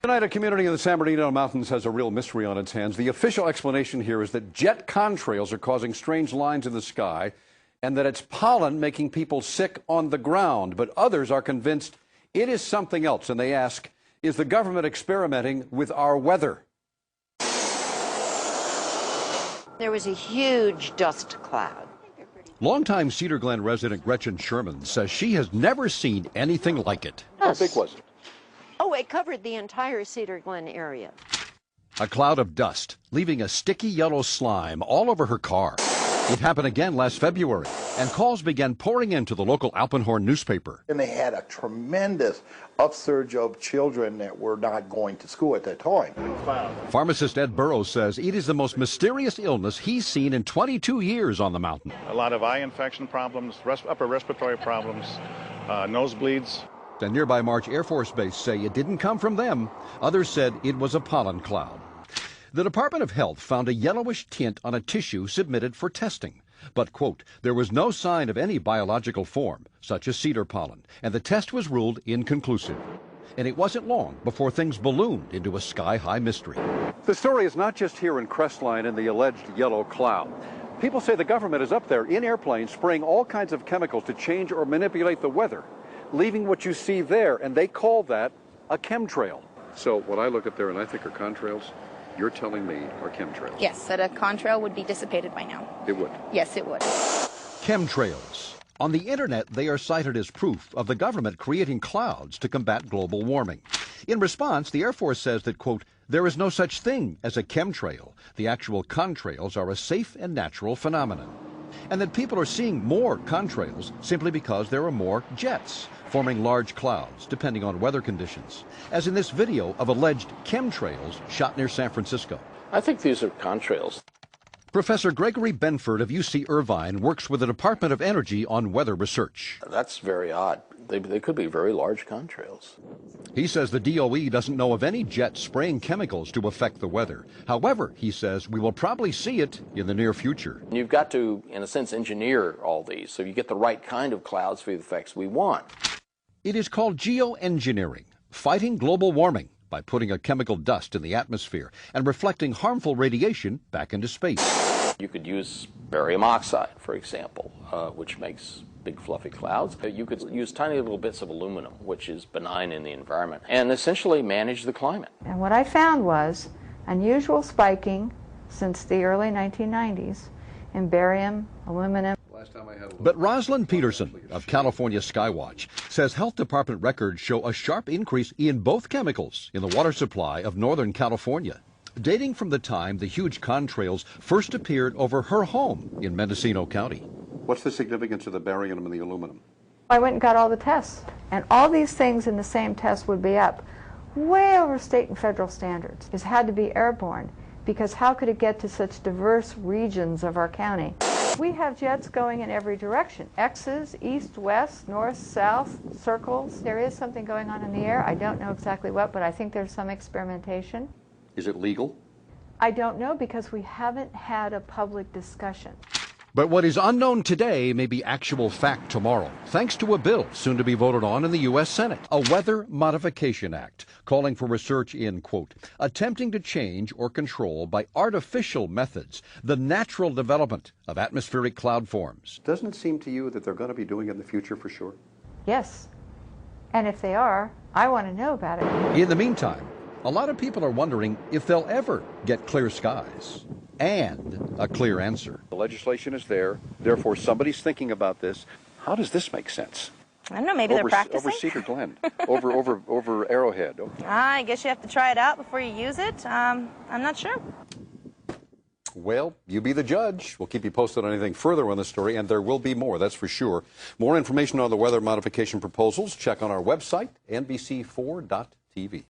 Tonight, a community in the San Bernardino Mountains has a real mystery on its hands. The official explanation here is that jet contrails are causing strange lines in the sky and that it's pollen making people sick on the ground. But others are convinced it is something else, and they ask, is the government experimenting with our weather? There was a huge dust cloud. Longtime Cedar Glen resident Gretchen Sherman says she has never seen anything like it. Yes. How big was it? Oh, it covered the entire Cedar Glen area. A cloud of dust, leaving a sticky yellow slime all over her car. It happened again last February, and calls began pouring into the local Alpenhorn newspaper. And they had a tremendous upsurge of children that were not going to school at that time. Pharmacist Ed Burrows says it is the most mysterious illness he's seen in 22 years on the mountain. A lot of eye infection problems, upper respiratory problems, nosebleeds. The nearby March Air Force Base say it didn't come from them. Others said it was a pollen cloud. The Department of Health found a yellowish tint on a tissue submitted for testing. But, quote, there was no sign of any biological form, such as cedar pollen, and the test was ruled inconclusive. And it wasn't long before things ballooned into a sky-high mystery. The story is not just here in Crestline and the alleged yellow cloud. People say the government is up there in airplanes spraying all kinds of chemicals to change or manipulate the weather, leaving what you see there, and they call that a chemtrail. So what I look at there and I think are contrails, you're telling me are chemtrails? Yes, that a contrail would be dissipated by now. It would? Yes, it would. Chemtrails. On the internet, they are cited as proof of the government creating clouds to combat global warming. In response, the Air Force says that, quote, there is no such thing as a chemtrail. The actual contrails are a safe and natural phenomenon. And that people are seeing more contrails simply because there are more jets forming large clouds, depending on weather conditions, as in this video of alleged chemtrails shot near San Francisco. I think these are contrails. Professor Gregory Benford of UC Irvine works with the Department of Energy on weather research. That's very odd. They could be very large contrails. He says the DOE doesn't know of any jets spraying chemicals to affect the weather. However, he says we will probably see it in the near future. You've got to, in a sense, engineer all these so you get the right kind of clouds for the effects we want. It is called geoengineering, fighting global warming by putting a chemical dust in the atmosphere and reflecting harmful radiation back into space. You could use barium oxide, for example, which makes big fluffy clouds. You could use tiny little bits of aluminum, which is benign in the environment, and essentially manage the climate. And what I found was unusual spiking since the early 1990s in barium, aluminum. But Rosalind Peterson of California Skywatch says health department records show a sharp increase in both chemicals in the water supply of Northern California, dating from the time the huge contrails first appeared over her home in Mendocino County. What's the significance of the barium and the aluminum? I went and got all the tests, and all these things in the same test would be up way over state and federal standards. It had to be airborne, because how could it get to such diverse regions of our county? We have jets going in every direction. X's, east, west, north, south, circles. There is something going on in the air. I don't know exactly what, but I think there's some experimentation. Is it legal? I don't know, because we haven't had a public discussion. But what is unknown today may be actual fact tomorrow, thanks to a bill soon to be voted on in the U.S. Senate, a Weather Modification Act, calling for research in, quote, attempting to change or control by artificial methods the natural development of atmospheric cloud forms. Doesn't it seem to you that they're going to be doing it in the future for sure? Yes. And if they are, I want to know about it. In the meantime, a lot of people are wondering if they'll ever get clear skies and a clear answer. The legislation is there, therefore somebody's thinking about this. How does this make sense? I don't know, maybe they're practicing? Over Cedar Glen, over Arrowhead. I guess you have to try it out before you use it. I'm not sure. Well, you be the judge. We'll keep you posted on anything further on the story, and there will be more, that's for sure. More information on the weather modification proposals, check on our website, NBC4.tv.